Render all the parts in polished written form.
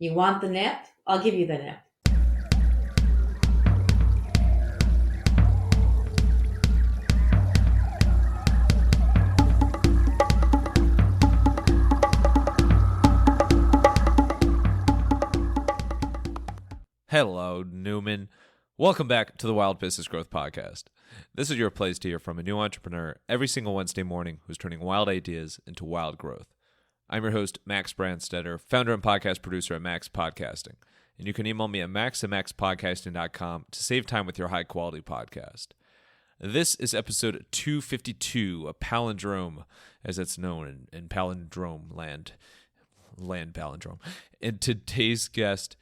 You want the nip? I'll give you the nip. Hello, Newman. Welcome back to the Wild Business Growth Podcast. This is your place to hear from a new entrepreneur every single Wednesday morning who's turning wild ideas into wild growth. I'm your host, Max Brandstetter, founder and podcast producer at Max Podcasting. And you can email me at max@maxpodcasting.com to save time with your high-quality podcast. This is episode 252, a palindrome, as it's known in palindrome land palindrome. And today's guest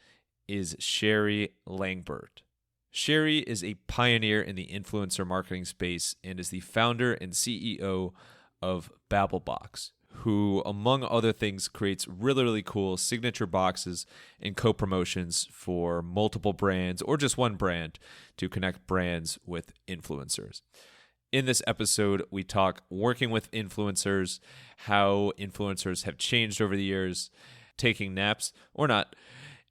is Sherri Langburt. Sherri is a pioneer in the influencer marketing space and is the founder and CEO of BabbleBoxx, who, among other things, creates really cool signature boxes and co-promotions for multiple brands or just one brand to connect brands with influencers. In this episode, we talk working with influencers, how influencers have changed over the years, taking naps or not,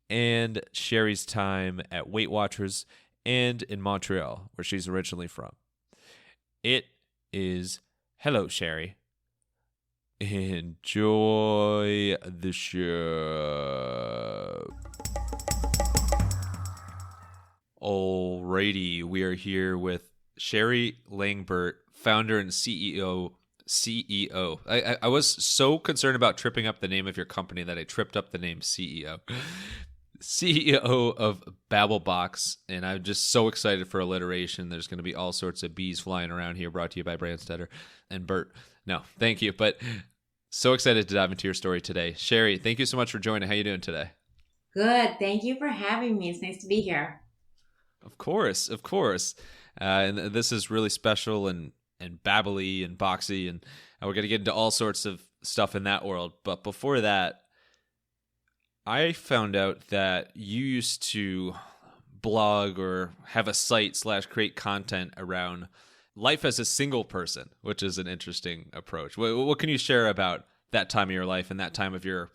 and Sherri's time at Weight Watchers and in Montreal, where she's originally from. It is Hello, Sherri. Enjoy the show. Alrighty, we are here with Sherri Langburt, founder and CEO. I was so concerned about tripping up the name of your company that I tripped up the name CEO. CEO of BabbleBoxx, and I'm just so excited for alliteration. There's going to be all sorts of bees flying around here, brought to you by Brandstetter and Bert. No, thank you, but so excited to dive into your story today. Sherri, thank you so much for joining. How you doing today? Good. Thank you for having me. It's nice to be here. Of course. And this is really special and babbly and boxy, and we're going to get into all sorts of stuff in that world. But before that, I found out that you used to blog or have a site / create content around life as a single person, which is an interesting approach. What can you share about that time of your life and that time of your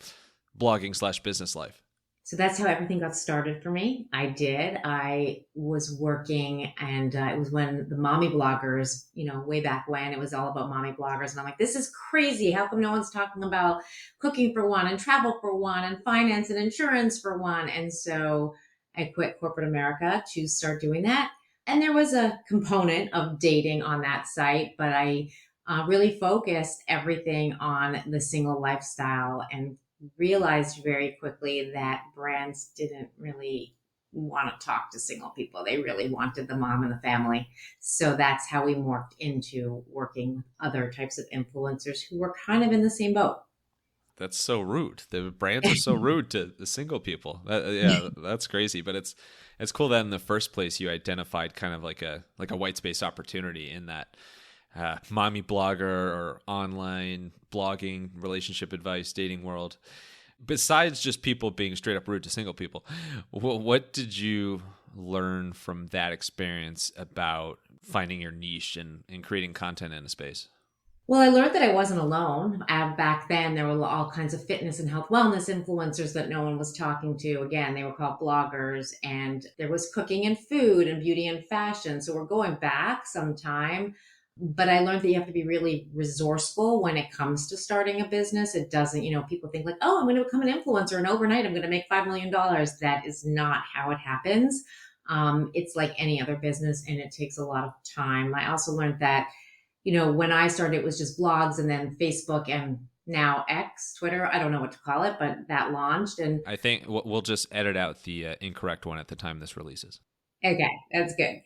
blogging / business life? So that's how everything got started for me. I was working, and it was when the mommy bloggers, way back when, it was all about mommy bloggers. And I'm like, this is crazy. How come no one's talking about cooking for one and travel for one and finance and insurance for one? And so I quit corporate America to start doing that. And there was a component of dating on that site, but I really focused everything on the single lifestyle and realized very quickly that brands didn't really want to talk to single people. They really wanted the mom and the family. So that's how we morphed into working with other types of influencers who were kind of in the same boat. That's so rude. The brands are so rude to the single people. That's crazy. But it's cool that in the first place you identified kind of like a white space opportunity in that mommy blogger or online blogging, relationship advice, dating world. Besides just people being straight up rude to single people, what did you learn from that experience about finding your niche and creating content in a space? Well, I learned that I wasn't alone. Back then, there were all kinds of fitness and health wellness influencers that no one was talking to. Again, they were called bloggers, and there was cooking and food and beauty and fashion. So we're going back some time. But I learned that you have to be really resourceful when it comes to starting a business. It doesn't, people think like, oh, I'm going to become an influencer and overnight I'm going to make $5 million. That is not how it happens. It's like any other business, and it takes a lot of time. I also learned that, when I started, it was just blogs, and then Facebook and now X, Twitter, I don't know what to call it, but that launched. And I think we'll just edit out the incorrect one at the time this releases. Okay, that's good.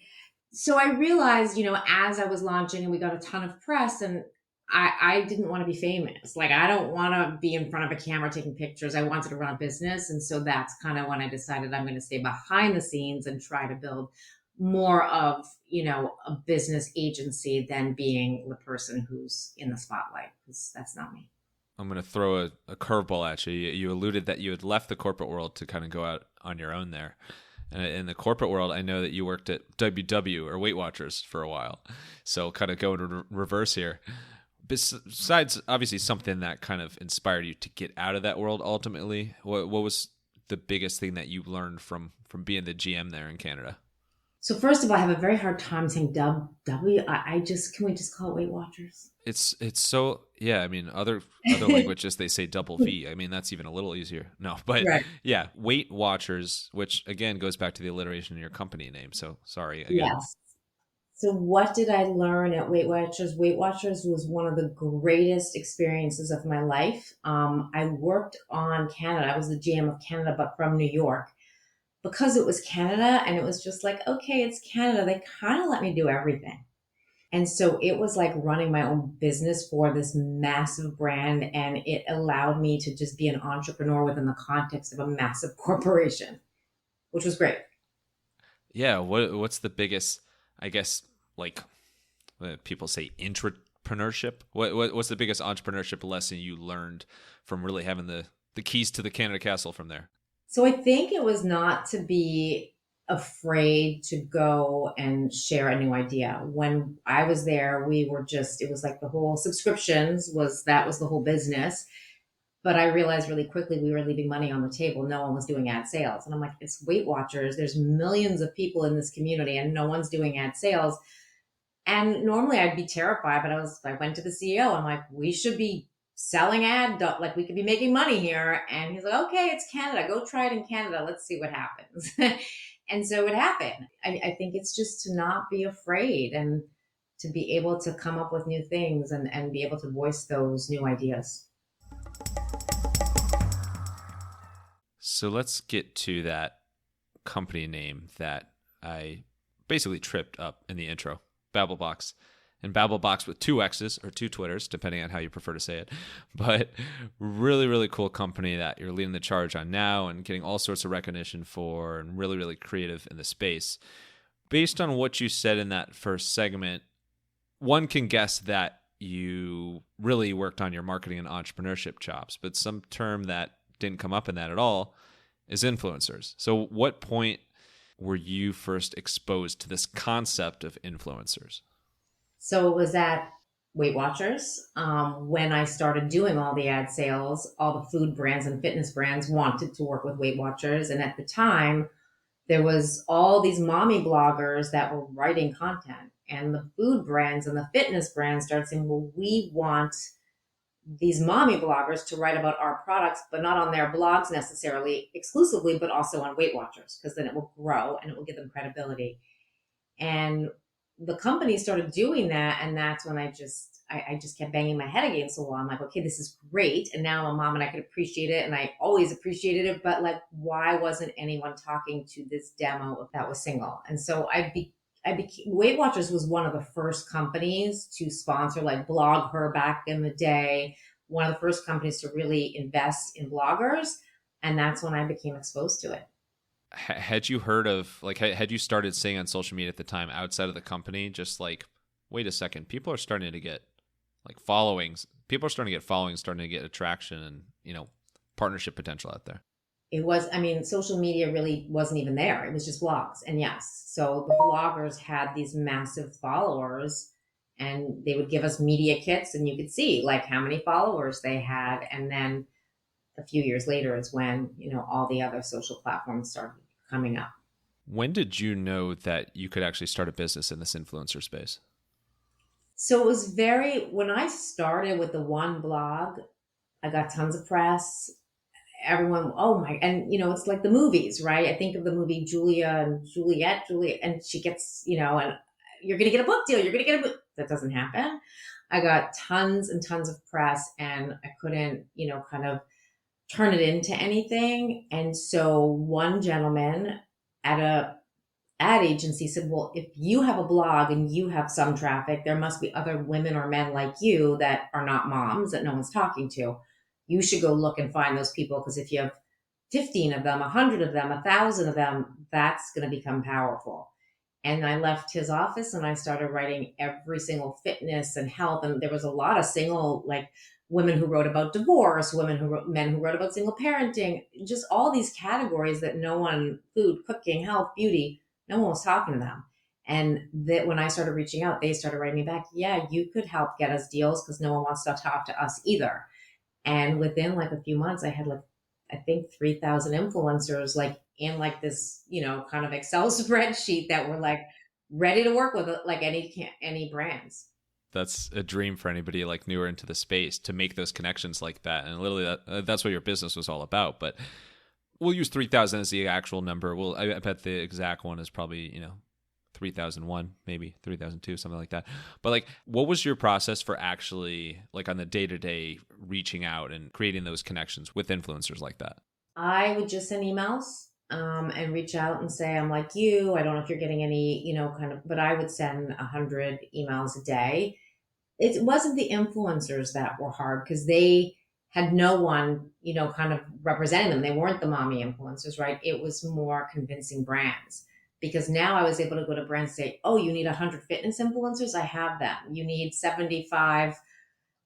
So I realized, as I was launching and we got a ton of press, and I didn't want to be famous. Like, I don't want to be in front of a camera taking pictures. I wanted to run a business. And so that's kind of when I decided I'm going to stay behind the scenes and try to build more of, a business agency than being the person who's in the spotlight, because that's not me. I'm going to throw a curveball at you. You alluded that you had left the corporate world to kind of go out on your own there. In the corporate world, I know that you worked at WW or Weight Watchers for a while. So kind of going to reverse here. Besides, obviously, something that kind of inspired you to get out of that world ultimately, what was the biggest thing that you learned from being the GM there in Canada? So first of all, I have a very hard time saying W. I just, can we just call it Weight Watchers? It's so, yeah, I mean, other languages they say double V. I mean, that's even a little easier. No, but Right. yeah, Weight Watchers, which again goes back to the alliteration in your company name. So sorry again. Yes. So what did I learn at Weight Watchers? Weight Watchers was one of the greatest experiences of my life. I worked on Canada. I was the GM of Canada, but from New York. Because it was Canada and it was just like, okay, it's Canada, they kind of let me do everything. And so it was like running my own business for this massive brand. And it allowed me to just be an entrepreneur within the context of a massive corporation, which was great. Yeah, what's the biggest, I guess, like people say entrepreneurship? What's the biggest entrepreneurship lesson you learned from really having the keys to the Canada Castle from there? So I think it was not to be afraid to go and share a new idea. When I was there, we were just, it was like the whole subscriptions was, that was the whole business. But I realized really quickly we were leaving money on the table. No one was doing ad sales. And I'm like, it's Weight Watchers. There's millions of people in this community and no one's doing ad sales. And normally I'd be terrified, but I went to the CEO. I'm like, we should be selling like we could be making money here. And he's like, okay, it's Canada. Go try it in Canada. Let's see what happens. And so it happened. I think it's just to not be afraid and to be able to come up with new things and be able to voice those new ideas. So let's get to that company name that I basically tripped up in the intro, BabbleBoxx. And BabbleBoxx with two X's or two Twitters, depending on how you prefer to say it. But really, really cool company that you're leading the charge on now and getting all sorts of recognition for, and really, really creative in the space. Based on what you said in that first segment, one can guess that you really worked on your marketing and entrepreneurship chops, but some term that didn't come up in that at all is influencers. So what point were you first exposed to this concept of influencers? So it was at Weight Watchers when I started doing all the ad sales. All the food brands and fitness brands wanted to work with Weight Watchers. And at the time, there was all these mommy bloggers that were writing content. And the food brands and the fitness brands started saying, well, we want these mommy bloggers to write about our products, but not on their blogs necessarily exclusively, but also on Weight Watchers, because then it will grow and it will give them credibility. And the company started doing that, and that's when I just kept banging my head against the wall. I'm like, okay, this is great, and now I'm a mom and I could appreciate it, and I always appreciated it, but like, why wasn't anyone talking to this demo that was single? And so I became, Weight Watchers was one of the first companies to sponsor, like Blog Her back in the day, one of the first companies to really invest in bloggers, and that's when I became exposed to it. Had you heard of, like, had you started saying on social media at the time outside of the company, just like, wait a second, people are starting to get like followings, people are starting to get followings, starting to get attraction and, partnership potential out there? It was, I mean, social media really wasn't even there. It was just blogs. And yes, so the bloggers had these massive followers and they would give us media kits and you could see like how many followers they had. And then a few years later is when, all the other social platforms started coming up. When did you know that you could actually start a business in this influencer space? So it was when I started with the one blog, I got tons of press. Everyone, oh my, and it's like the movies, right? I think of the movie Julia and Juliet, and she gets, and you're going to get a book deal. You're going to get a book. That doesn't happen. I got tons and tons of press and I couldn't, kind of turn it into anything. And so one gentleman at a ad agency said, well, if you have a blog and you have some traffic, there must be other women or men like you that are not moms that no one's talking to. You should go look and find those people, because if you have 15 of them, 100 of them, 1,000 of them, that's going to become powerful. And I left his office and I started writing every single fitness and health. And there was a lot of single, like women who wrote about divorce, men who wrote about single parenting, just all these categories that no one, food, cooking, health, beauty, no one was talking to them. And that when I started reaching out, they started writing me back, yeah, you could help get us deals because no one wants to talk to us either. And within like a few months, I had like I think 3,000 influencers, like in like this, kind of Excel spreadsheet that were like ready to work with like any brands. That's a dream for anybody like newer into the space to make those connections like that. And literally that's what your business was all about. But we'll use 3,000 as the actual number. Well, I bet the exact one is probably, 3,001, maybe 3,002, something like that. But like, what was your process for actually like on the day-to-day reaching out and creating those connections with influencers like that? I would just send emails and reach out and say, I'm like you. I don't know if you're getting any, but I would send 100 emails a day. It wasn't the influencers that were hard because they had no one, kind of representing them. They weren't the mommy influencers, right? It was more convincing brands because now I was able to go to brands and say, oh, you need 100 fitness influencers? I have them. You need 75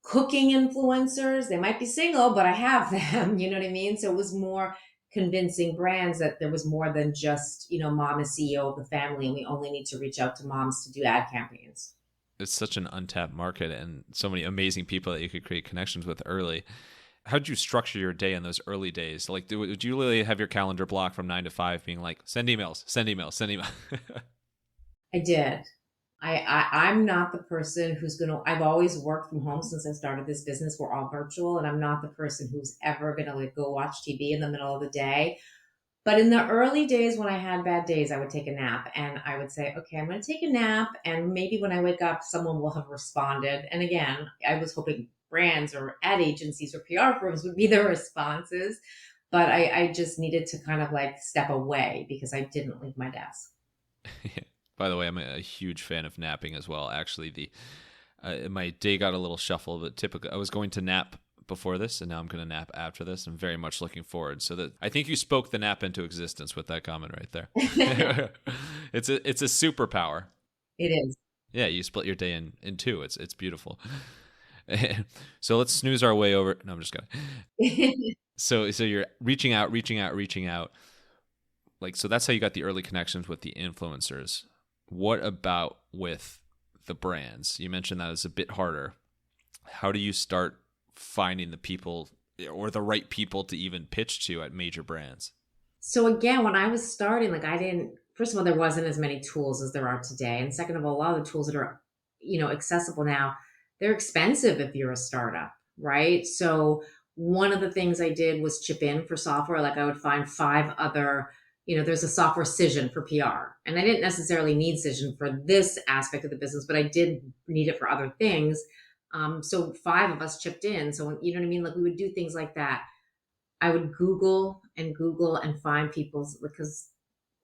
cooking influencers? They might be single, but I have them. You know what I mean? So it was more convincing brands that there was more than just, mom is CEO of the family and we only need to reach out to moms to do ad campaigns. It's such an untapped market and so many amazing people that you could create connections with early. How did you structure your day in those early days? Like, did you really have your calendar blocked from 9 to 5 being like, send emails, send emails, send emails? I did. I'm not the person who's going to, I've always worked from home since I started this business. We're all virtual and I'm not the person who's ever going to like go watch TV in the middle of the day. But in the early days when I had bad days, I would take a nap and I would say, okay, I'm going to take a nap. And maybe when I wake up, someone will have responded. And again, I was hoping brands or ad agencies or PR firms would be the responses. But I just needed to kind of like step away because I didn't leave my desk. By the way, I'm a huge fan of napping as well. Actually, my day got a little shuffled, but typically I was going to nap before this, and now I'm going to nap after this. I'm very much looking forward. So that I think you spoke the nap into existence with that comment right there. It's a superpower. It is. Yeah, you split your day in two. It's beautiful. So let's snooze our way over. No, I'm just kidding. So you're reaching out. Like, so that's how you got the early connections with the influencers. What about with the brands? You mentioned that it's a bit harder. How do you start finding the people or the right people to even pitch to at major brands? So again, when I was starting, like first of all, there wasn't as many tools as there are today. And second of all, a lot of the tools that are, accessible now, they're expensive if you're a startup, right? So one of the things I did was chip in for software. Like I would find 5 other, there's a software Cision for PR. And I didn't necessarily need Cision for this aspect of the business, but I did need it for other things. So 5 of us chipped in. So, you know what I mean? Like we would do things like that. I would Google and find people's, because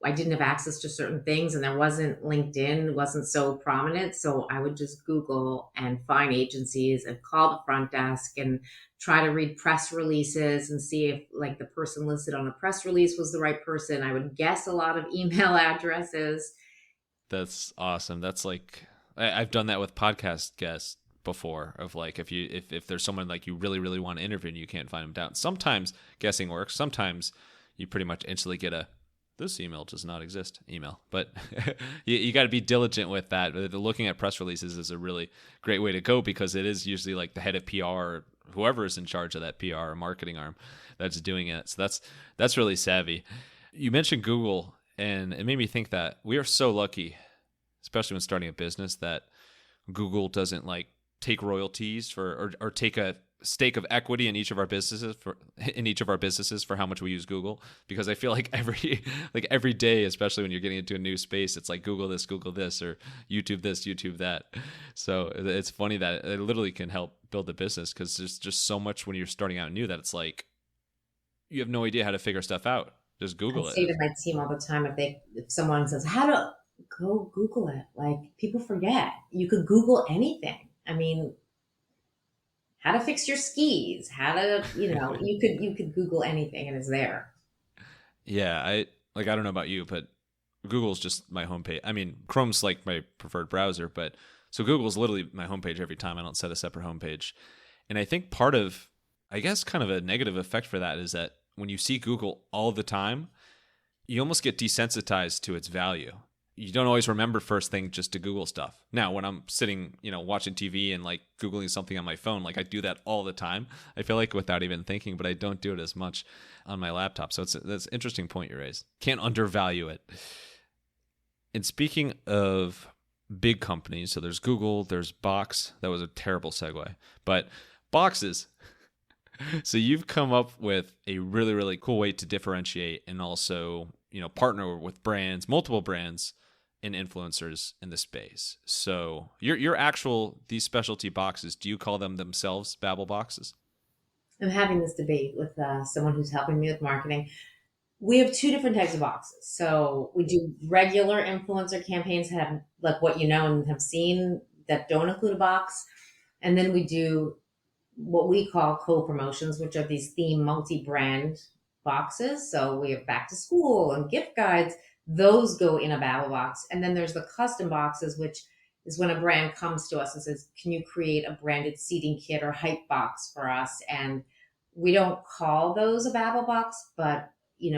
I didn't have access to certain things and there wasn't LinkedIn, wasn't so prominent. So I would just Google and find agencies and call the front desk and try to read press releases and see if like the person listed on the press release was the right person. I would guess a lot of email addresses. That's awesome. That's like, I've done that with podcast guests before, of like if there's someone like you really really want to interview and you can't find them down. Sometimes guessing works. Sometimes you pretty much instantly get this email does not exist email. But you got to be diligent with that. Looking at press releases is a really great way to go because it is usually like the head of PR or whoever is in charge of that PR or marketing arm that's doing it. So that's really savvy. You mentioned Google, and it made me think that we are so lucky, especially when starting a business, that Google doesn't like take royalties for or take a stake of equity in each of our businesses for how much we use Google, because I feel like every day, especially when you're getting into a new space, it's like Google this, or YouTube this, YouTube that. So it's funny that it literally can help build the business because there's just so much when you're starting out new that it's like you have no idea how to figure stuff out. Just Google I it. say to my team all the time, if someone says, how to go Google it, like people forget. You could Google anything. I mean, how to fix your skis, how to, you could Google anything and it's there. Yeah, I don't know about you, but Google's just my homepage. I mean, Chrome's like my preferred browser, but so Google's literally my homepage every time. I don't set a separate homepage. And I think part of, I guess, kind of a negative effect for that is that when you see Google all the time, you almost get desensitized to its value. you don't always remember first thing just to Google stuff. Now, when I'm sitting, watching TV and like Googling something on my phone, like I do that all the time. I feel like without even thinking, but I don't do it as much on my laptop. So that's an interesting point you raised. Can't undervalue it. And speaking of big companies, so there's Google, there's Box. That was a terrible segue, but boxes. So you've come up with a really, really cool way to differentiate and also, partner with brands, multiple brands and influencers in the space. So these specialty boxes, do you call them themselves BabbleBoxes? I'm having this debate with someone who's helping me with marketing. We have two different types of boxes. So we do regular influencer campaigns, have like what you know and have seen that don't include a box. And then we do what we call co-promotions, which are these theme multi-brand boxes. So we have back to school and gift guides. Those go in a BabbleBoxx. And then there's the custom boxes, which is when a brand comes to us and says, can you create a branded seating kit or hype box for us? And we don't call those a BabbleBoxx, but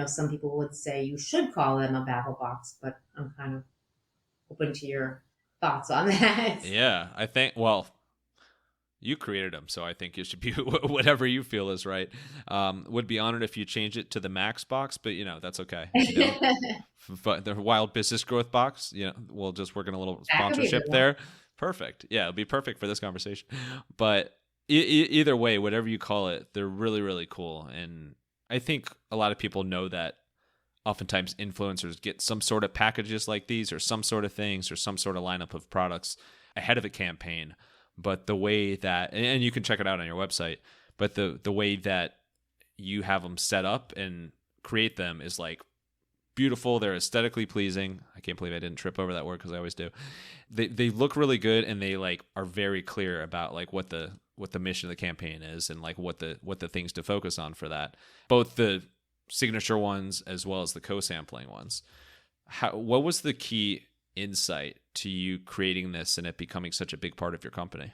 some people would say you should call them a BabbleBoxx, but I'm kind of open to your thoughts on that. Yeah, I think, well, you created them, so I think it should be whatever you feel is right. Would be honored if you change it to the Max box, but that's okay. But the Wild Business Growth box, we'll just work in a little sponsorship there. Perfect. Yeah, it'll be perfect for this conversation. But either way, whatever you call it, they're really, really cool. And I think a lot of people know that oftentimes influencers get some sort of packages like these or some sort of things or some sort of lineup of products ahead of a campaign. But the way that, and you can check it out on your website, but the way that you have them set up and create them is like beautiful. They're aesthetically pleasing. I can't believe I didn't trip over that word because I always do. They look really good, and they like are very clear about like what the mission of the campaign is and like what the things to focus on for that. Both the signature ones as well as the co-sampling ones. What was the key insight to you creating this and it becoming such a big part of your company?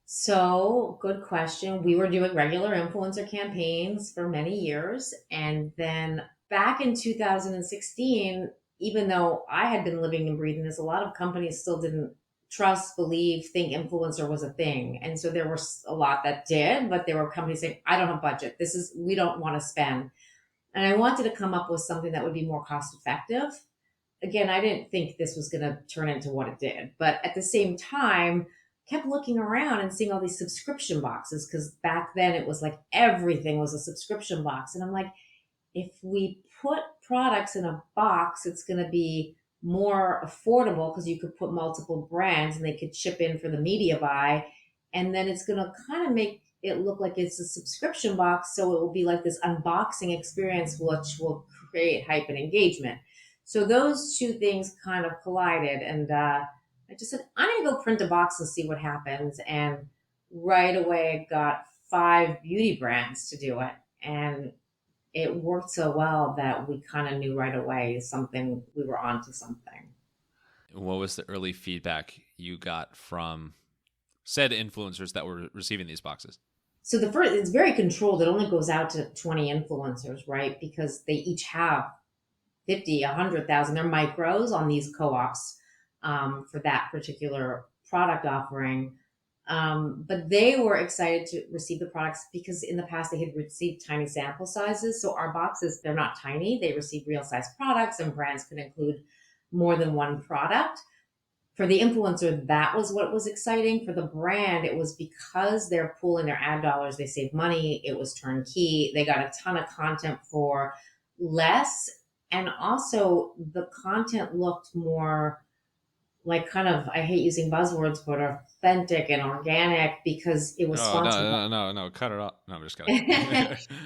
So, good question. We were doing regular influencer campaigns for many years. And then back in 2016, even though I had been living and breathing this, a lot of companies still didn't trust, believe, think influencer was a thing. And so there were a lot that did, but there were companies saying, I don't have budget. We don't want to spend. And I wanted to come up with something that would be more cost effective. Again, I didn't think this was going to turn into what it did, but at the same time, kept looking around and seeing all these subscription boxes, because back then it was like everything was a subscription box. And I'm like, if we put products in a box, it's going to be more affordable because you could put multiple brands and they could chip in for the media buy. And then it's going to kind of make it look like it's a subscription box. So it will be like this unboxing experience, which will create hype and engagement. So those two things kind of collided, and I just said, I'm going to go print a box and see what happens. And right away got 5 beauty brands to do it. And it worked so well that we kind of knew right away we were onto something. What was the early feedback you got from said influencers that were receiving these boxes? So it's very controlled. It only goes out to 20 influencers, right? Because they each have 50, 100,000. They're micros on these co-ops for that particular product offering. But they were excited to receive the products because in the past they had received tiny sample sizes. So our boxes, they're not tiny. They receive real size products, and brands can include more than one product. For the influencer, that was what was exciting. For the brand, it was because they're pooling their ad dollars, they save money. It was turnkey. They got a ton of content for less. And also the content looked more like kind of, I hate using buzzwords, but authentic and organic because it was sponsored. No, cut it off. No, I'm just kidding.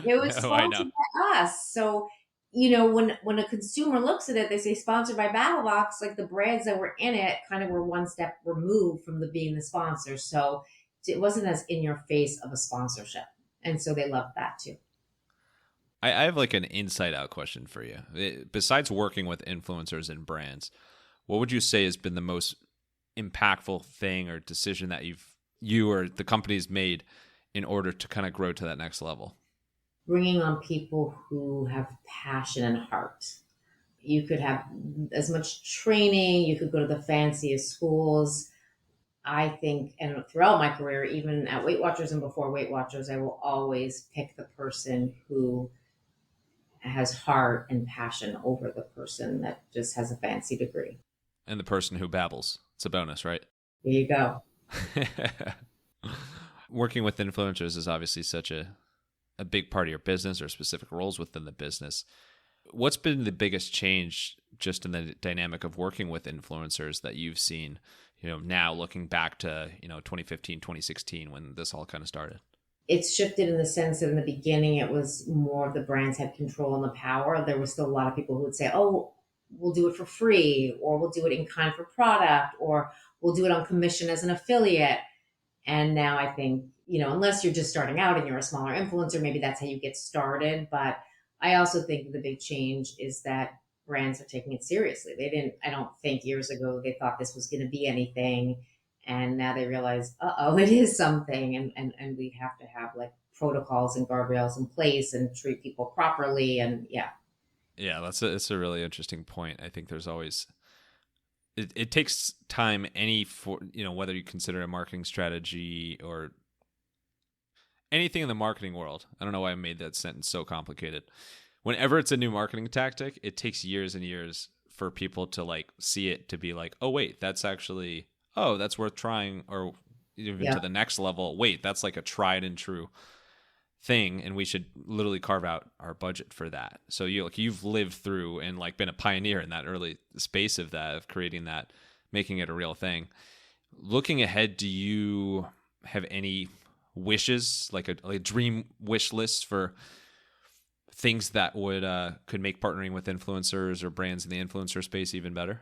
It was sponsored by us. So, when a consumer looks at it, they say sponsored by BabbleBoxx, like the brands that were in it kind of were one step removed from being the sponsor. So it wasn't as in your face of a sponsorship. And so they loved that too. I have like an inside out question for you. Besides working with influencers and brands, what would you say has been the most impactful thing or decision that you or the company's made in order to kind of grow to that next level? Bringing on people who have passion and heart. You could have as much training, you could go to the fanciest schools. I think, and throughout my career, even at Weight Watchers and before Weight Watchers, I will always pick the person who has heart and passion over the person that just has a fancy degree. And the person who babbles. It's a bonus, right? There you go. Working with influencers is obviously such a big part of your business or specific roles within the business. What's been the biggest change just in the dynamic of working with influencers that you've seen, now looking back to, 2015, 2016, when this all kind of started? It's shifted in the sense that in the beginning, it was more of the brands had control and the power. There was still a lot of people who would say, oh, we'll do it for free, or we'll do it in kind for product, or we'll do it on commission as an affiliate. And now I think, unless you're just starting out and you're a smaller influencer, maybe that's how you get started. But I also think the big change is that brands are taking it seriously. I don't think years ago they thought this was going to be anything. And now they realize, it is something. And we have to have like protocols and guardrails in place and treat people properly. And yeah. Yeah, it's a really interesting point. I think there's always it takes time whether you consider a marketing strategy or anything in the marketing world. I don't know why I made that sentence so complicated. Whenever it's a new marketing tactic, it takes years and years for people to like see it, to be like, oh wait, that's worth trying, or even to the next level. Wait, that's like a tried and true thing, and we should literally carve out our budget for that. So you've lived through and like been a pioneer in that early space of creating that, making it a real thing. Looking ahead, do you have any wishes, like a dream wish list for things that would could make partnering with influencers or brands in the influencer space even better?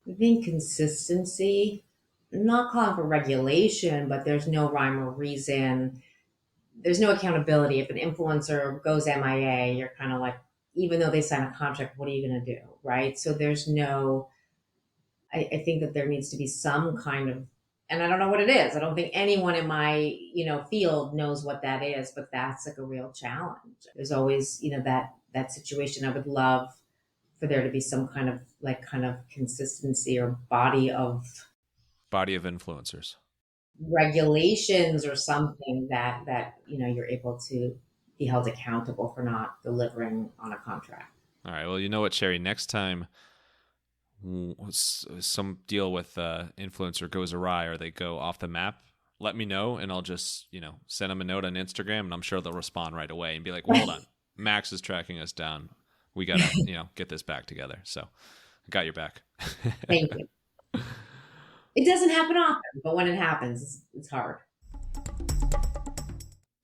I think consistency, I'm not calling for regulation, but there's no rhyme or reason. There's no accountability. If an influencer goes MIA, you're kind of like, even though they sign a contract, what are you going to do? Right. So there's no, I think that there needs to be some kind of, and I don't know what it is. I don't think anyone in my, field knows what that is, but that's like a real challenge. There's always, that situation. I would love for there to be some kind of consistency or Body of influencers. regulations or something that you're able to be held accountable for not delivering on a contract. All right. Well, you know what, Sherri? Next time some deal with influencer goes awry or they go off the map, let me know, and I'll just send them a note on Instagram, and I'm sure they'll respond right away and be like, well, hold on, Max is tracking us down. We gotta get this back together. So I got your back. Thank you. It doesn't happen often, but when it happens, it's hard.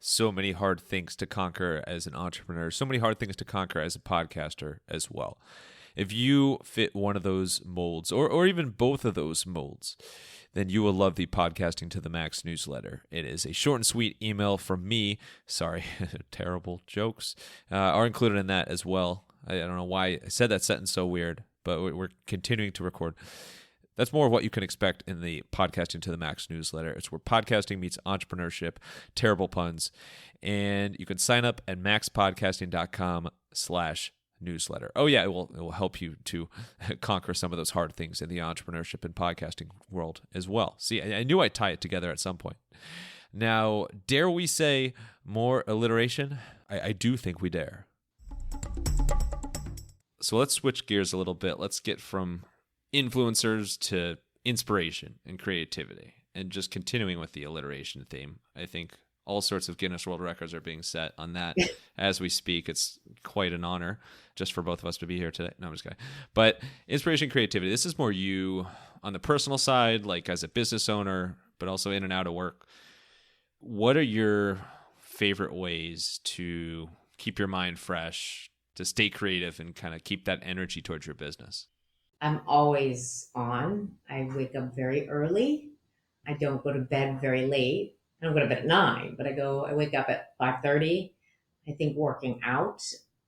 So many hard things to conquer as an entrepreneur, so many hard things to conquer as a podcaster as well. If you fit one of those molds, or even both of those molds, then you will love the Podcasting to the Max newsletter. It is a short and sweet email from me. Sorry, terrible jokes are included in that as well. I don't know why I said that sentence so weird, but we're continuing to record. That's more of what you can expect in the Podcasting to the Max newsletter. It's where podcasting meets entrepreneurship, terrible puns, and you can sign up at maxpodcasting.com/newsletter. Oh yeah, it will help you to conquer some of those hard things in the entrepreneurship and podcasting world as well. See, I knew I'd tie it together at some point. Now, dare we say more alliteration? I do think we dare. So let's switch gears a little bit. Let's get from influencers to inspiration and creativity, and just continuing with the alliteration theme. I think all sorts of Guinness World Records are being set on that as we speak. It's quite an honor just for both of us to be here today. No, I'm just kidding. But inspiration, creativity, this is more you on the personal side, like as a business owner, but also in and out of work. What are your favorite ways to keep your mind fresh, to stay creative, and kind of keep that energy towards your business? I'm always on. I wake up very early. I don't go to bed very late. I don't go to bed at 9, but I wake up at 5:30. I think working out.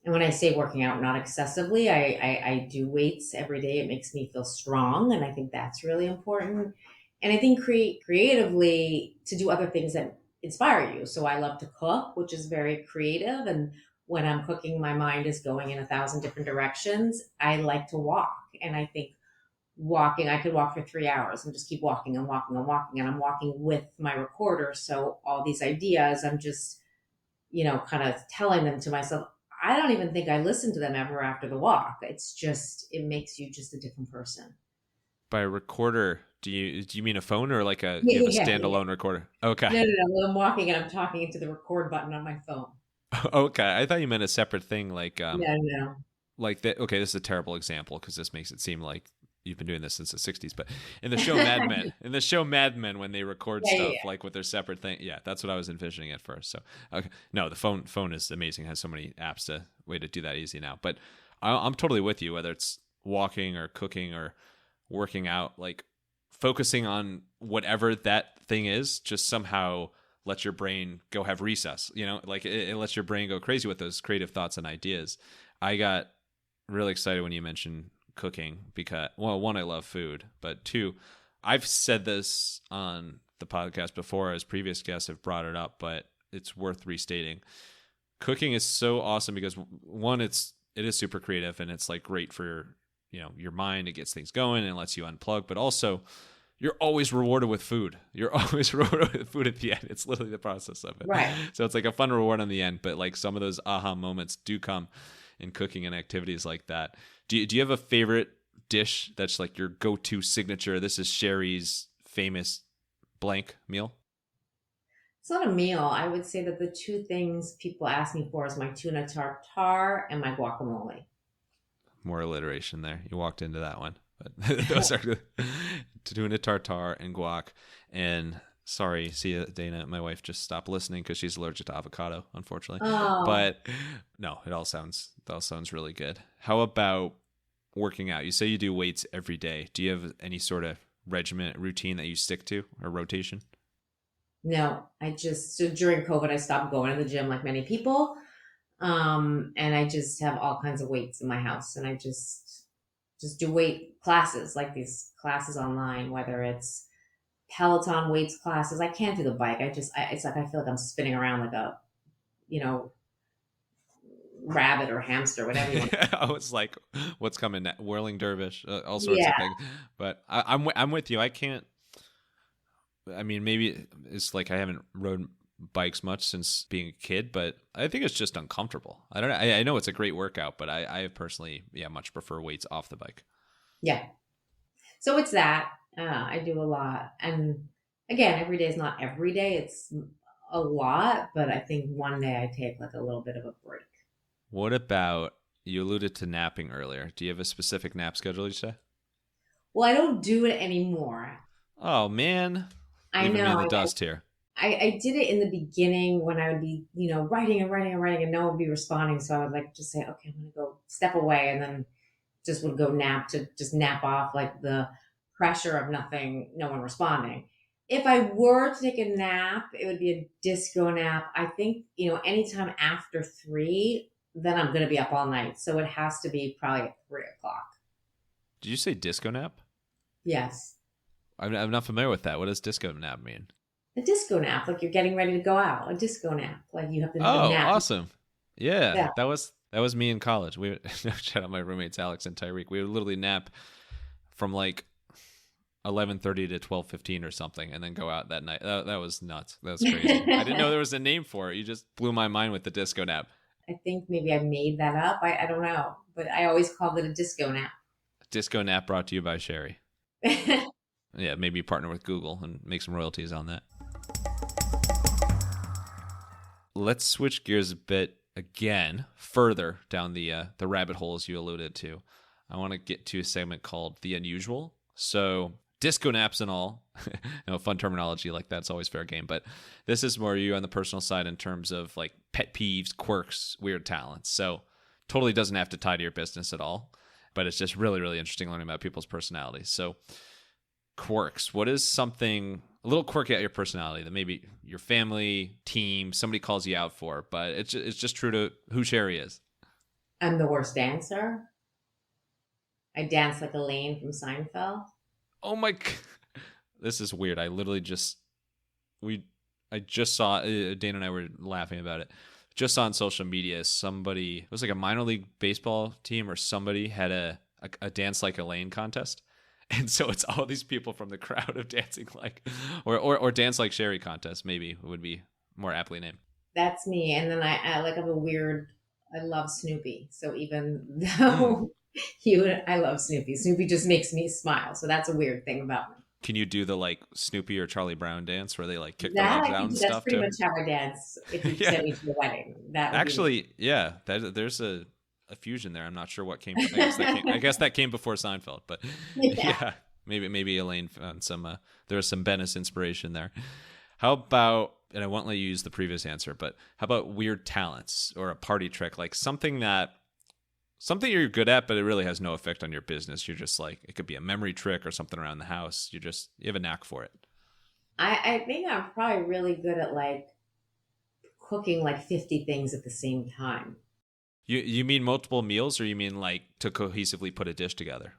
And when I say working out, not excessively, I do weights every day. It makes me feel strong. And I think that's really important. And I think creatively to do other things that inspire you. So I love to cook, which is very creative. And when I'm cooking, my mind is going in 1,000 different directions. I like to walk. And I think walking, I could walk for 3 hours and just keep walking and walking and walking. And I'm walking with my recorder. So all these ideas, I'm just, kind of telling them to myself. I don't even think I listen to them ever after the walk. It's just, it makes you just a different person. By a recorder, do you mean a phone or like you have a Yeah, yeah. standalone recorder? Okay. No, no, no. When I'm walking and I'm talking into the record button on my phone. Okay. I thought you meant a separate thing No, no. like that. Okay, this is a terrible example because this makes it seem like you've been doing this since the 60s, but in the show Mad Men, when they record Yeah, yeah, stuff yeah. like with their separate thing, yeah, that's what I was envisioning at first. So, okay. No, the phone is amazing. It has so many apps to way to do that easy now. But I'm totally with you, whether it's walking or cooking or working out, like focusing on whatever that thing is, just somehow lets your brain go have recess, like it lets your brain go crazy with those creative thoughts and ideas. I got really excited when you mentioned cooking because, well, one, I love food, but two, I've said this on the podcast before as previous guests have brought it up, but it's worth restating. Cooking is so awesome because one, it is super creative and it's like great for your mind. It gets things going and lets you unplug, but also you're always rewarded with food. You're always rewarded with food at the end. It's literally the process of it. Right. So it's like a fun reward on the end, but like some of those aha moments do come in cooking and activities like that. Do you have a favorite dish that's like your go-to signature? This is Sherri's famous blank meal. It's not a meal. I would say that the two things people ask me for is my tuna tartare and my guacamole. More alliteration there. You walked into that one. But those are good. Tuna tartare and guac. And sorry, see you, Dana. My wife just stopped listening because she's allergic to avocado, unfortunately. Oh, But no, it all sounds really good. How about working out? You say you do weights every day. Do you have any sort of regimen routine that you stick to or rotation? no. So during COVID, I stopped going to the gym like many people. And I just have all kinds of weights in my house. And I just do weight classes, like these classes online, whether it's Peloton weights classes. I can't do the bike. It's like I feel like I'm spinning around like a, you know, rabbit or hamster, whatever you want. I was like, what's coming next? Whirling dervish, all sorts of Yeah. things. But I'm with you. I can't. I mean, maybe it's like I haven't rode bikes much since being a kid, but I think it's just uncomfortable. I don't know. I know it's a great workout, but I personally, much prefer weights off the bike. Yeah. So it's that. I do a lot. And again, every day is not every day. It's a lot, but I think one day I take like a little bit of a break. What about, you alluded to napping earlier. Do you have a specific nap schedule you say? Well, I don't do it anymore. Oh man, I leaving me in know. the dust here. I did it in the beginning when I would be, writing and writing and writing and no one would be responding. So I would like just say, okay, I'm going to go step away and then just would go nap to just nap off like the pressure of no one responding. If I were to take a nap, it would be a disco nap. I think, anytime after 3, then I'm going to be up all night. So it has to be probably at 3 o'clock. Did you say disco nap? Yes. I'm not familiar with that. What does disco nap mean? A disco nap, like you're getting ready to go out. A disco nap, like you have to Oh, nap. awesome. Yeah, Yeah. that was me in college. We would, shout out my roommates Alex and Tyreek. We would literally nap from like 11:30 to 12:15 or something, and then go out that night. That was nuts. That was crazy. I didn't know there was a name for it. You just blew my mind with the disco nap. I think maybe I made that up. I don't know, but I always called it a disco nap. Disco nap brought to you by Sherri. Yeah, maybe partner with Google and make some royalties on that. Let's switch gears a bit again, further down the rabbit holes you alluded to. I want to get to a segment called The Unusual. So disco naps and all, fun terminology like that's always fair game. But this is more you on the personal side in terms of like pet peeves, quirks, weird talents. So totally doesn't have to tie to your business at all, but it's just really, really interesting learning about people's personalities. So quirks, what is something a little quirky about your personality that maybe your family, team, somebody calls you out for, but it's just true to who Sherri is? I'm the worst dancer. I dance like Elaine from Seinfeld. Oh my, this is weird. I just saw, Dana and I were laughing about it. just on social media, somebody, it was like a minor league baseball team or somebody had a dance like Elaine contest. And so it's all these people from the crowd of dancing like, or dance like Sherri contest, maybe would be more aptly named. That's me. And then I like have a weird. I love Snoopy. So even Mm. though I love Snoopy. Snoopy just makes me smile. So that's a weird thing about me. Can you do the like Snoopy or Charlie Brown dance where they like kick their That legs I out can and do. That's stuff pretty too? much how I dance. If you Yeah. send me to the wedding, that would be. Actually, yeah, there's a fusion there. I'm not sure what came. I guess that came before Seinfeld, but Yeah. yeah, maybe Elaine found some. There was some Bennis inspiration there. How about? And I won't let you use the previous answer, but how about weird talents or a party trick, like something you're good at, but it really has no effect on your business. You're just like, it could be a memory trick or something around the house. You have a knack for it. I think I'm probably really good at like cooking like 50 things at the same time. You mean multiple meals, or you mean like to cohesively put a dish together?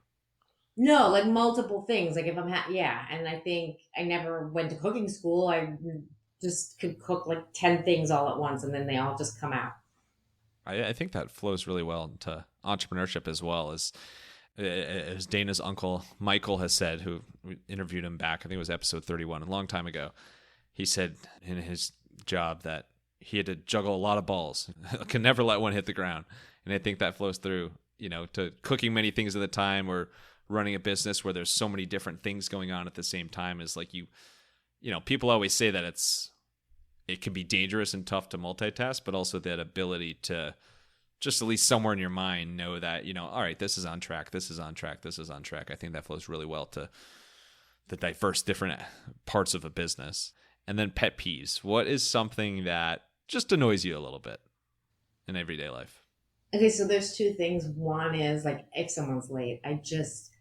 No, like multiple things. Like if yeah. And I think I never went to cooking school. I just could cook like 10 things all at once and then they all just come out. I think that flows really well into entrepreneurship as well as Dana's uncle Michael has said, who we interviewed him back, I think it was episode 31, a long time ago. He said in his job that he had to juggle a lot of balls, can never let one hit the ground. And I think that flows through, to cooking many things at a time or running a business where there's so many different things going on at the same time. Is like people always say that it can be dangerous and tough to multitask, but also that ability to just at least somewhere in your mind know that, all right, this is on track, this is on track, this is on track. I think that flows really well to the diverse different parts of a business. And then pet peeves. What is something that just annoys you a little bit in everyday life? Okay, so there's two things. One is like if someone's late, it's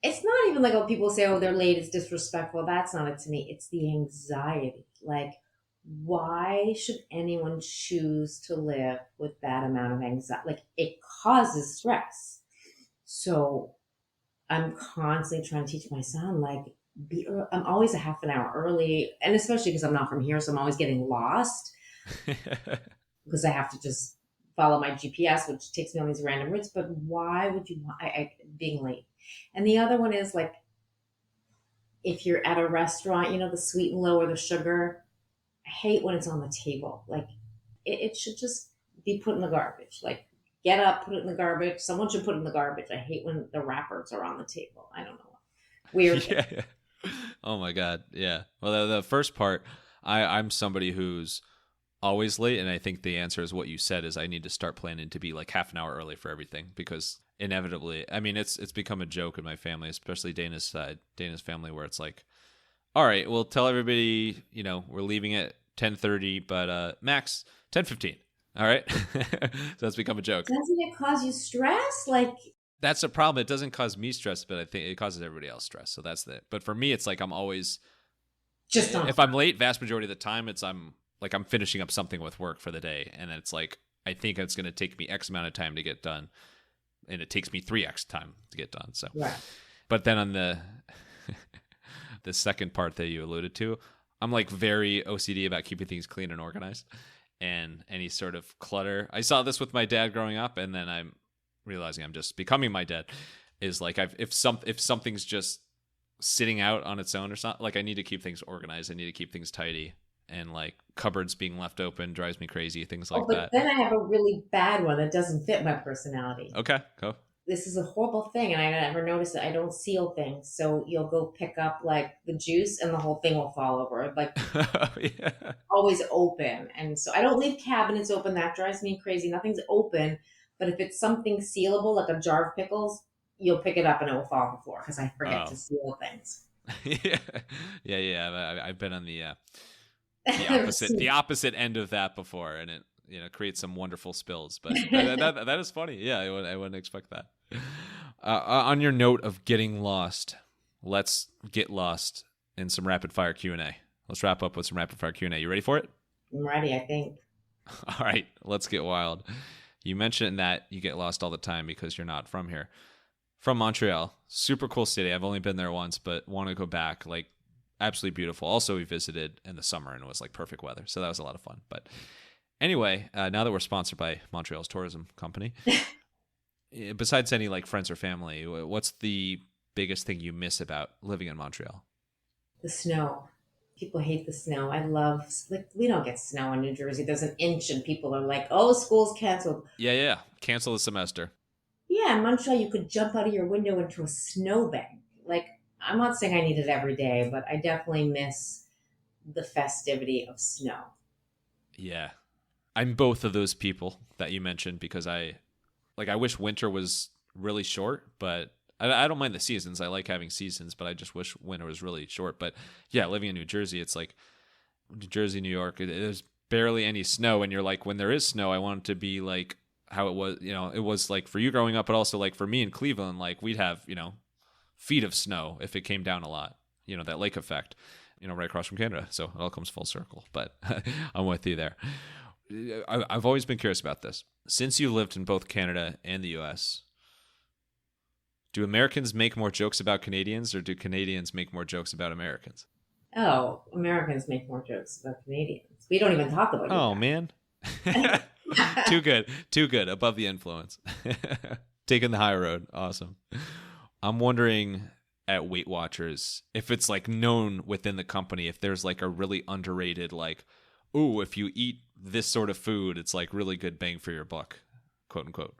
not even like what people say, oh, they're late, it's disrespectful. That's not it to me. It's the anxiety. Like, why should anyone choose to live with that amount of anxiety? Like, it causes stress. So I'm constantly trying to teach my son, like, I'm always a half an hour early. And especially because I'm not from here, so I'm always getting lost because I have to just follow my GPS, which takes me on these random routes. But why would you want being late? And the other one is like, if you're at a restaurant, the sweet and low or the sugar, I hate when it's on the table. Like it should just be put in the garbage. Like get up, put it in the garbage. Someone should put it in the garbage. I hate when the wrappers are on the table. I don't know. Weird. Yeah. Oh my God. Yeah. Well, the first part, I'm somebody who's always late. And I think the answer is what you said is I need to start planning to be like half an hour early for everything, because inevitably, I mean, it's become a joke in my family, especially Dana's side, Dana's family, where it's like, all right, we'll tell everybody, we're leaving at 10:30, but max 10:15. All right. So that's become a joke. Doesn't it cause you stress? Like that's a problem. It doesn't cause me stress, but I think it causes everybody else stress. So that's it. But for me, it's like I'm always just on. If I'm late, vast majority of the time, I'm finishing up something with work for the day, and it's like I think it's going to take me X amount of time to get done, and it takes me 3x time to get done. So, right. But then on the the second part that you alluded to, I'm like very OCD about keeping things clean and organized, and any sort of clutter. I saw this with my dad growing up, and then I'm realizing I'm just becoming my dad. Is like if something's just sitting out on its own or something, like I need to keep things organized. I need to keep things tidy, and like cupboards being left open drives me crazy. Things like that. Then I have a really bad one that doesn't fit my personality. Okay, go. This is a horrible thing, and I never noticed it. I don't seal things, so you'll go pick up like the juice, and the whole thing will fall over. Like Yeah. Always open, and so I don't leave cabinets open. That drives me crazy. Nothing's open, but if it's something sealable, like a jar of pickles, you'll pick it up and it will fall on the floor because I forget to seal things. Yeah. I've been on the opposite end of that before, and it creates some wonderful spills. But that is funny. Yeah, I wouldn't expect that. On your note of getting lost, let's get lost in some rapid fire Q&A. Let's wrap up with some rapid fire Q&A. You ready for it? I'm ready, I think. All right, let's get wild. You mentioned that you get lost all the time because you're not from here. From Montreal, super cool city. I've only been there once, but want to go back. Like, absolutely beautiful. Also, we visited in the summer and it was like perfect weather, so that was a lot of fun. But Anyway, now that we're sponsored by Montreal's tourism company, besides any like friends or family, what's the biggest thing you miss about living in Montreal? The snow. People hate the snow. I love, like, we don't get snow in New Jersey. There's an inch and people are like, oh, school's canceled. Yeah. Cancel the semester. Yeah, in Montreal, you could jump out of your window into a snowbank. Like, I'm not saying I need it every day, but I definitely miss the festivity of snow. Yeah. I'm both of those people that you mentioned because I wish winter was really short, but I don't mind the seasons. I like having seasons, but I just wish winter was really short. But yeah, living in New Jersey, it's like New Jersey, New York, there's barely any snow. And you're like, when there is snow, I want it to be like how it was, it was like for you growing up, but also like for me in Cleveland, like we'd have, feet of snow if it came down a lot, that lake effect, right across from Canada. So it all comes full circle, but I'm with you there. I've always been curious about this. Since you lived in both Canada and the US, do Americans make more jokes about Canadians or do Canadians make more jokes about Americans? Oh, Americans make more jokes about Canadians. We don't even talk about Oh, you man. Too good. Too good. Above the influence. Taking the high road. Awesome. I'm wondering at Weight Watchers if it's like known within the company, if there's like a really underrated, like, ooh, if you eat this sort of food, it's like really good bang for your buck, quote unquote.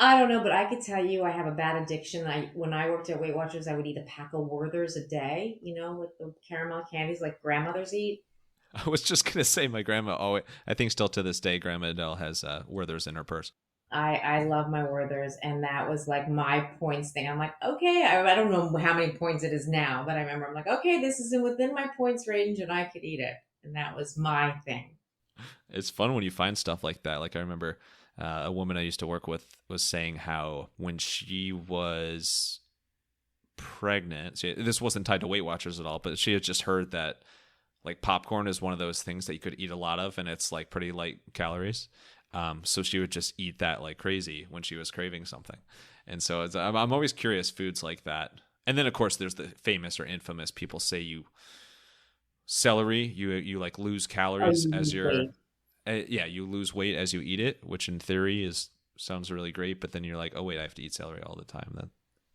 I don't know, but I could tell you I have a bad addiction. When I worked at Weight Watchers, I would eat a pack of Werthers a day, with the caramel candies like grandmothers eat. I was just going to say my grandma, I think still to this day, Grandma Adele has Werther's in her purse. I love my Werthers, and that was like my points thing. I'm like, okay, I don't know how many points it is now, but I remember I'm like, okay, this is within my points range, and I could eat it, and that was my thing. It's fun when you find stuff like that. Like I remember a woman I used to work with was saying how when she was pregnant, this wasn't tied to Weight Watchers at all, but she had just heard that like popcorn is one of those things that you could eat a lot of and it's like pretty light calories. So she would just eat that like crazy when she was craving something. And so I'm always curious foods like that. And then of course there's the famous or infamous people say celery, you like lose calories as you're you lose weight as you eat it, which in theory sounds really great, but then you're like, oh wait, I have to eat celery all the time.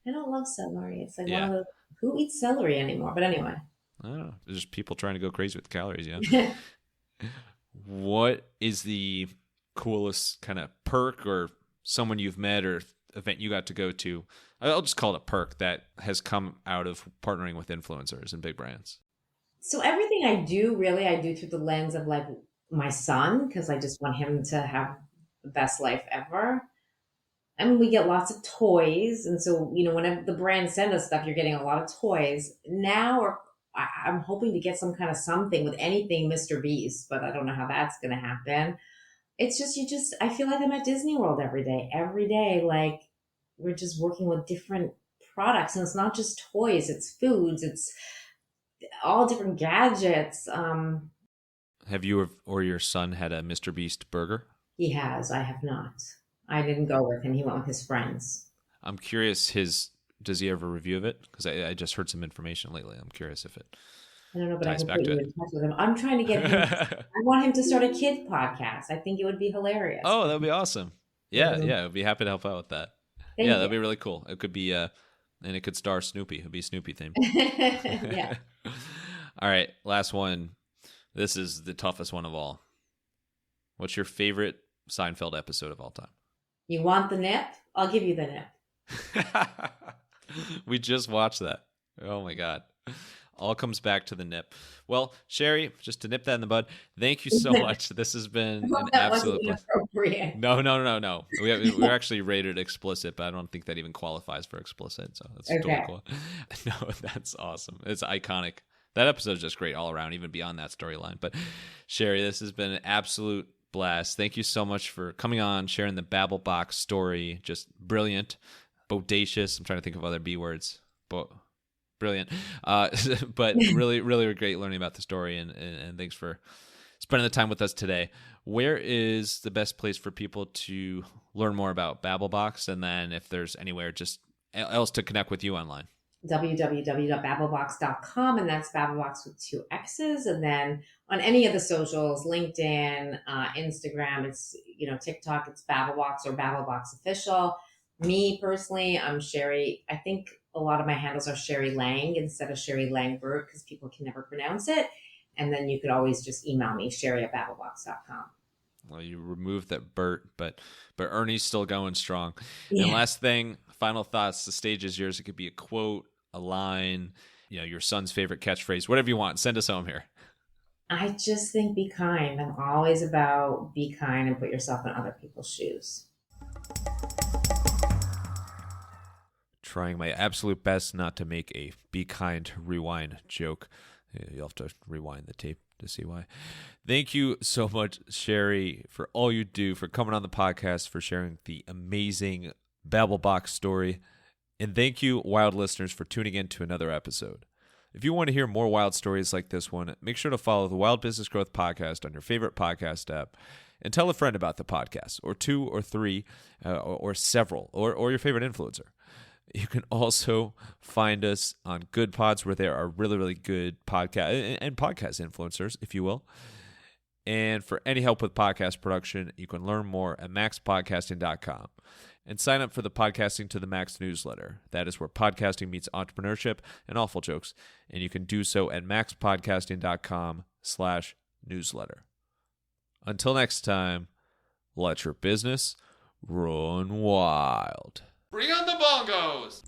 I don't love celery. It's like one Yeah, of those, who eats celery anymore? But anyway. I don't know. There's just people trying to go crazy with calories, What is the coolest kind of perk or someone you've met or event you got to go to? I'll just call it a perk that has come out of partnering with influencers and big brands. So everything I do, really, I do through the lens of like my son, because I just want him to have the best life ever. I mean, we get lots of toys. And so, whenever the brands send us stuff, you're getting a lot of toys. Now, or I'm hoping to get some kind of something with anything Mr. Beast, but I don't know how that's going to happen. It's just, I feel like I'm at Disney World every day. Every day, like we're just working with different products. And it's not just toys, it's foods, it's all different gadgets. Have you or your son had a Mr. Beast burger? He has. I have not. I didn't go with him. He went with his friends. I'm curious, does he have a review of it? Because I just heard some information lately. I'm curious if it I don't know, but I ties can back put to you it. in touch with him. I'm trying to get him. I want him to start a kid podcast. I think it would be hilarious. Oh, that'd be awesome. Yeah, I'd be happy to help out with that. Thank That'd you. be really cool. It could be, and it could star Snoopy. It'd be Snoopy themed. Yeah. All right, last one. This is the toughest one of all. What's your favorite Seinfeld episode of all time? You want the nip? I'll give you the nip. We just watched that. Oh my God. All comes back to the nip. Well, Sherri, just to nip that in the bud, thank you so much. This has been an That wasn't absolute pleasure. inappropriate. No. We're actually rated explicit, but I don't think that even qualifies for explicit. So that's totally cool. No, that's awesome. It's iconic. That episode is just great all around, even beyond that storyline. But Sherri, this has been an absolute blast. Thank you so much for coming on, sharing the BabbleBoxx story. Just brilliant, bodacious. I'm trying to think of other B words, but brilliant. But really, really great learning about the story, and thanks for spending the time with us today. Where is the best place for people to learn more about BabbleBoxx, and then if there's anywhere just else to connect with you online? www.babbleboxx.com, and that's BabbleBoxx with two X's. And then on any of the socials, LinkedIn, Instagram, it's, TikTok, it's BabbleBoxx or BabbleBoxx Official. Me personally, I'm Sherri. I think a lot of my handles are Sherri Lang instead of Sherri Langburt because people can never pronounce it. And then you could always just email me, Sherri@BabbleBoxx.com. Well, you removed that Bert, but Ernie's still going strong. Yeah. And last thing, final thoughts. The stage is yours. It could be a quote, a line, your son's favorite catchphrase, whatever you want. Send us home here. I just think be kind. I'm always about be kind and put yourself in other people's shoes. Trying my absolute best not to make a be kind rewind joke. You'll have to rewind the tape to see why. Thank you so much, Sherri, for all you do, for coming on the podcast, for sharing the amazing BabbleBoxx story. And thank you, wild listeners, for tuning in to another episode. If you want to hear more wild stories like this one, make sure to follow the Wild Business Growth Podcast on your favorite podcast app and tell a friend about the podcast, or two or three, or several, or your favorite influencer. You can also find us on Good Pods, where there are really, really good podcast and podcast influencers, if you will. And for any help with podcast production, you can learn more at maxpodcasting.com and sign up for the Podcasting to the Max newsletter. That is where podcasting meets entrepreneurship and awful jokes. And you can do so at maxpodcasting.com/newsletter. Until next time, let your business run wild. Bring on the bongos!